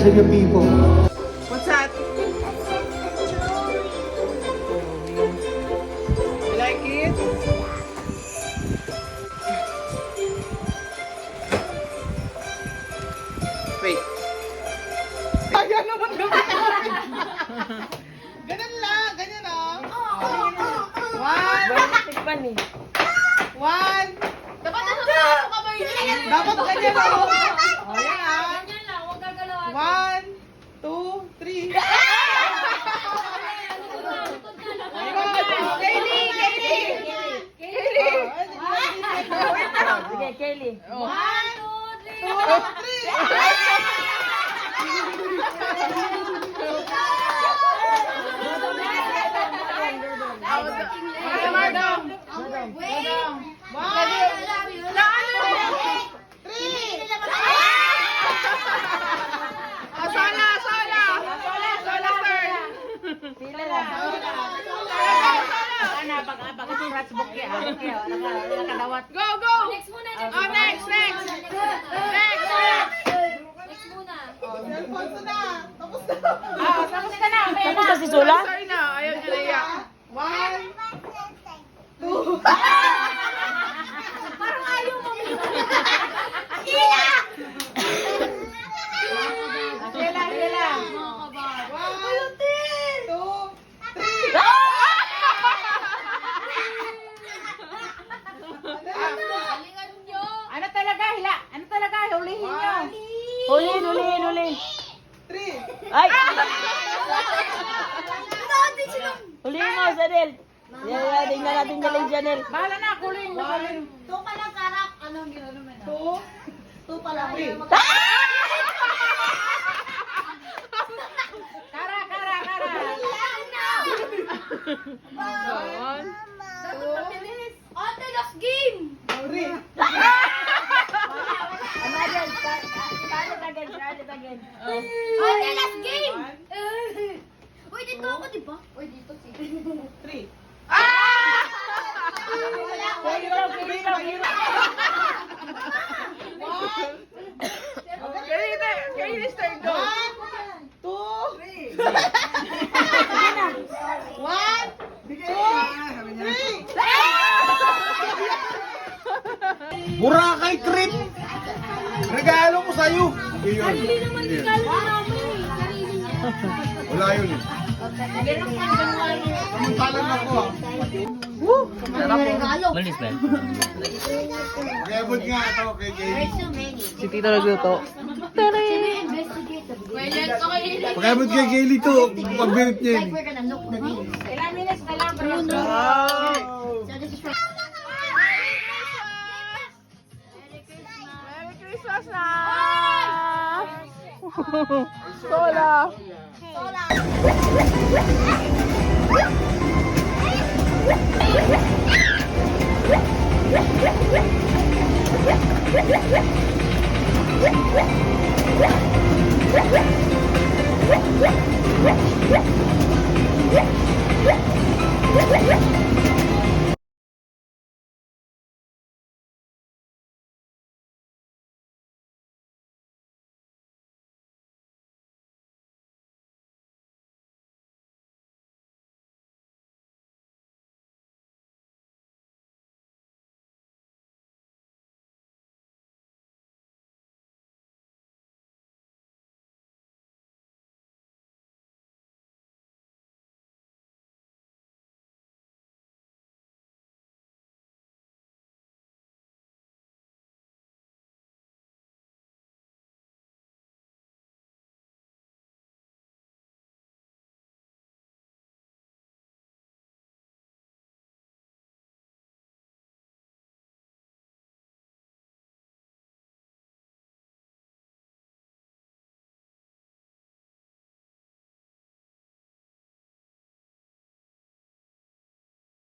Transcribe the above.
present yung people. What's that? You like it? Wait. Ayan naman naman. Ganun lang, ganyan lang. One. One. Dapat nasusunod ka ba yun? Dapat ganyan lang. Oh, yan ah. Ganyan lang, huwag gagalawan. 1, 2, 3. Sige, Kaylee. 1, 2, 3. Go, go! Next muna, Oh, next. Next muna. Cellphone ko na. Tapos na. Tapos ka na. Tapos na si Sula? Sorry na. Ayaw nyo na iyak. 1, 2. Parang ayaw mo. Hila. Mga kabag. 1, 2, 3. Galingan nyo. Ano talaga? Hulihin nyo. Hulihin. 3. Ay! Hulihin mo, Janel. Yan, tingnan natin galing, Janel. Bahala na. Hulihin mo. 2 pa lang, karak. Anong ginano mo na? 2. 2 pa lang. 3. Kara. Ate, last game! 3. Start it again. Ate, last game! Uy, dito ako, di ba? Uy, dito si... 3. Kayo start go. 1, 2, 3. 1, 2, 3. Boracay trip! Regalo ko sa'yo! Yun. naman regalo namin. Sarili niya. Wala yun eh. Samantalan ako ah. Regalo. Malis ba? Kaya ba't nga ito kay Jay? Si Tito nagluto. Kaya ba't kay Gayle ito? Pag-binit niya yun. We're gonna look the names. Ilang minutes na lang, bro. So this is for... Merry Christmas na! Sola! Sola!